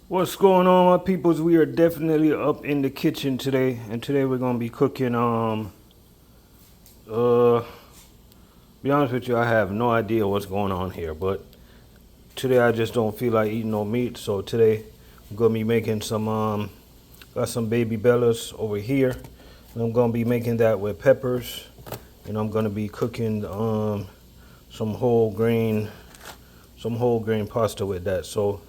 What's going on, my peoples? We are definitely up in the kitchen today, and today we're gonna be cooking. Be honest with you, I have no idea what's going on here, but today I just don't feel like eating no meat. So today I'm gonna be making some. Got some baby bellas over here, and I'm gonna be making that with peppers, and I'm gonna be cooking some whole grain, pasta with that. So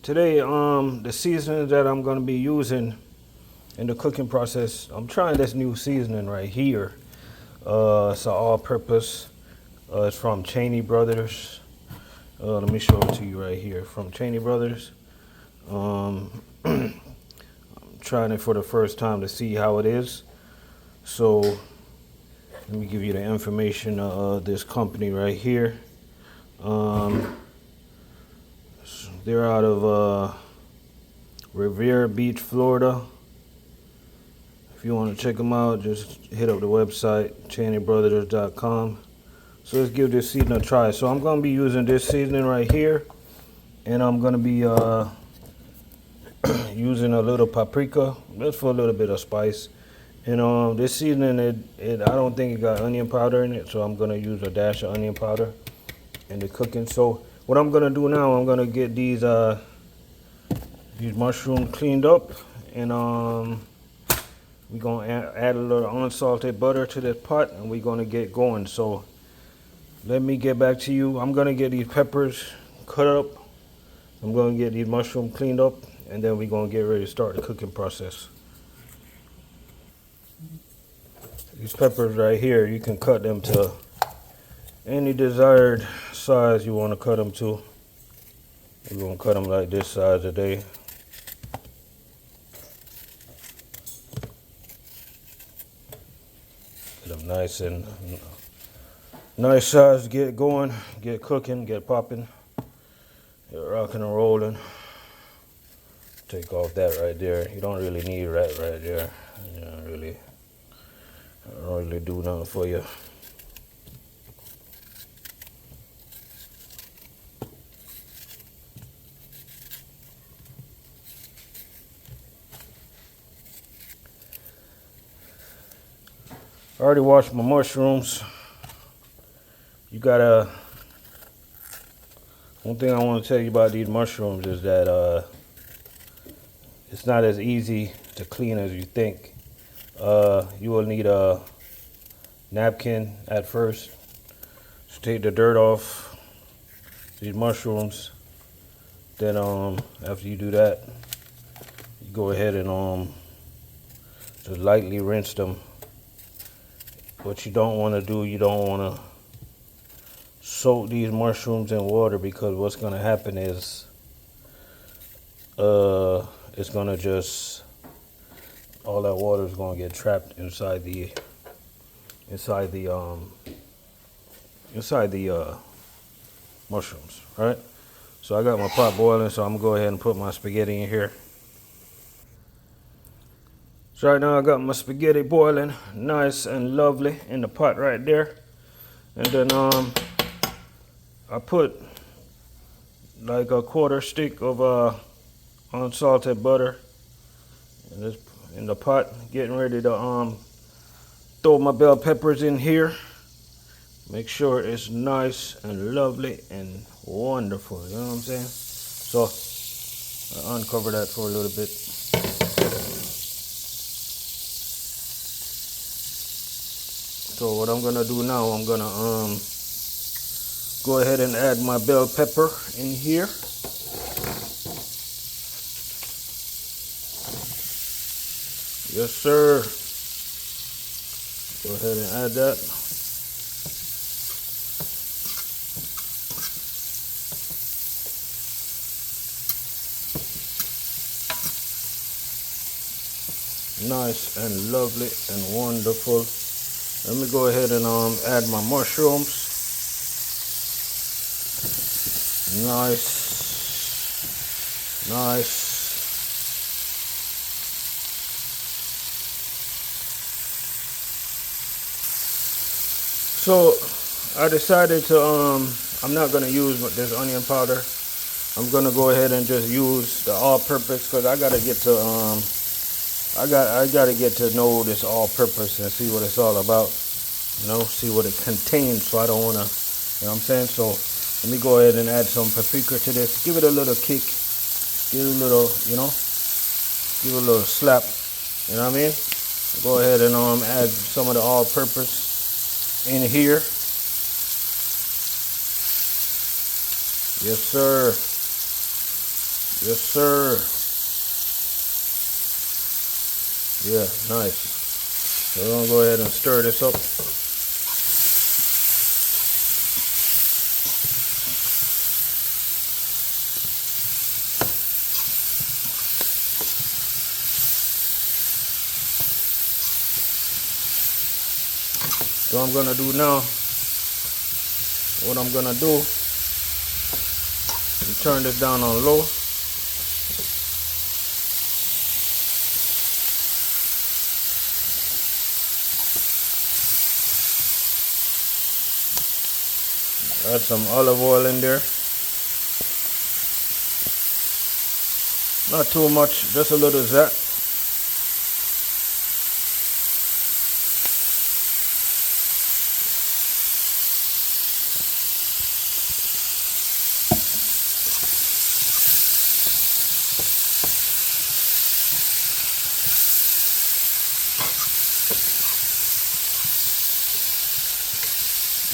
today, the seasoning that I'm gonna be using in the cooking process, I'm trying this new seasoning right here. It's an all-purpose. It's from Cheney Brothers. Let me show it to you right here. From Cheney Brothers. I'm trying it for the first time to see how it is. So let me give you the information of this company right here. They're out of Revere Beach, Florida. If you want to check them out, just hit up the website, CheneyBrothers.com. So let's give this seasoning a try. So I'm going to be using this seasoning right here. And I'm going to be using a little paprika, just for a little bit of spice. And this seasoning, I don't think it got onion powder in it. So I'm going to use a dash of onion powder in the cooking. So what I'm going to do now, I'm going to get these mushrooms cleaned up. And we're going to add a little unsalted butter to this pot, and we're going to get going. So let me get back to you. I'm going to get these peppers cut up. I'm going to get these mushrooms cleaned up, and then we're going to get ready to start the cooking process. These peppers right here, you can cut them to any desired size you want to cut them to. We're going to cut them like this size today. Get them nice size, get going, get cooking, get popping, get rocking and rolling. Take off that right there. You don't really need that right there. You don't really do nothing for you. I already washed my mushrooms. One thing I want to tell you about these mushrooms is that it's not as easy to clean as you think. You will need a napkin at first to take the dirt off these mushrooms. Then after you do that, you go ahead and just lightly rinse them. What you don't want to do, you don't want to soak these mushrooms in water, because what's going to happen is it's going to just, all that water is going to get trapped inside the mushrooms, right? So I got my pot boiling, so I'm going to go ahead and put my spaghetti in here. So right now I got my spaghetti boiling nice and lovely in the pot right there. And then I put like a quarter stick of unsalted butter in the pot, getting ready to throw my bell peppers in here. Make sure it's nice and lovely and wonderful, you know what I'm saying? So I uncover that for a little bit. So what I'm gonna do now, I'm gonna go ahead and add my bell pepper in here. Yes, sir. Go ahead and add that. Nice and lovely and wonderful. Let me go ahead and add my mushrooms. Nice. So I decided to I'm not gonna use this onion powder. I'm gonna go ahead and just use the all-purpose because I gotta get to I gotta get to know this all-purpose and see what it's all about. You know, see what it contains. So I don't wanna, you know what I'm saying? So let me go ahead and add some paprika to this. Give it a little kick. Give it a little, you know, give it a little slap. You know what I mean? Go ahead and add some of the all-purpose in here. Yes, sir. Yes, sir. Yeah, nice. So we're gonna go ahead and stir this up. So I'm gonna do now, what I'm gonna do, is turn this down on low. Add some olive oil in there. Not too much, just a little zap.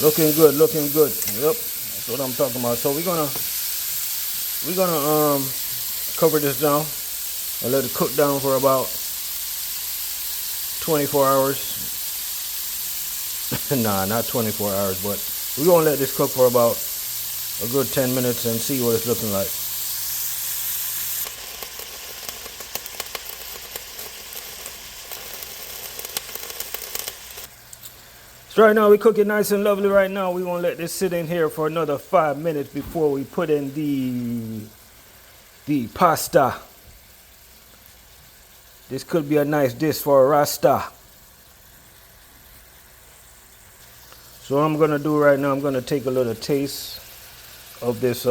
Looking good, looking good. Yep, that's what I'm talking about. So we're gonna cover this down and let it cook down for about 24 hours. Nah, not 24 hours, but we're gonna let this cook for about a good 10 minutes and see what it's looking like. So right now we cook it nice and lovely right now. We're gonna let this sit in here for another 5 minutes before we put in the pasta. This could be a nice dish for a Rasta. So what I'm gonna do right now, I'm gonna take a little taste of this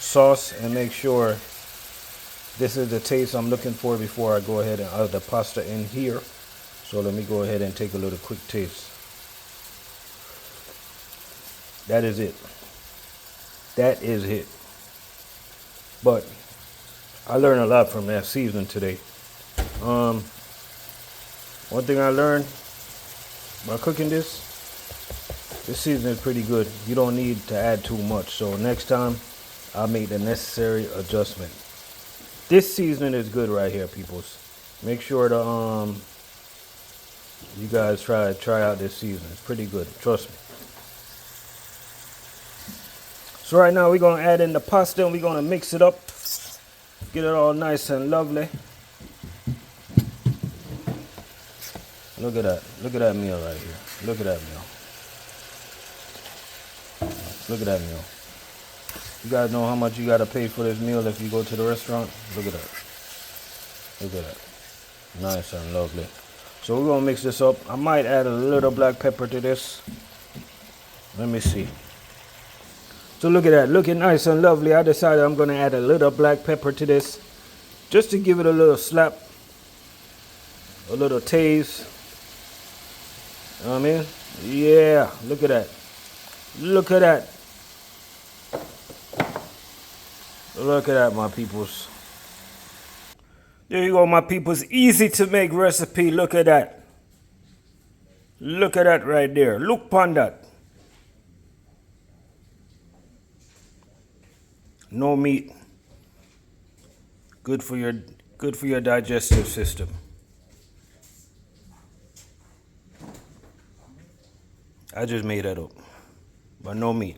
sauce and make sure this is the taste I'm looking for before I go ahead and add the pasta in here. So let me go ahead and take a little quick taste. That is it. That is it. But I learned a lot from that seasoning today. One thing I learned by cooking this seasoning is pretty good. You don't need to add too much. So next time I'll make the necessary adjustment. This seasoning is good right here, peoples. Make sure to you guys try out this seasoning. It's pretty good, trust me. So right now we're gonna add in the pasta and we're gonna mix it up, get it all nice and lovely. Look at that meal right here. Look at that meal. Look at that meal. You guys know how much you gotta pay for this meal if you go to the restaurant? Look at that. Look at that. Nice and lovely. So we're gonna mix this up. I might add a little black pepper to this. Let me see. So look at that, looking nice and lovely. I decided I'm gonna add a little black pepper to this, just to give it a little slap, a little taste. You know what I mean? Yeah, look at that. Look at that. Look at that, my peoples. There you go, my peoples. Easy to make recipe. Look at that. Look at that right there. Look upon that. No meat. Good for your digestive system. I just made that up. But no meat.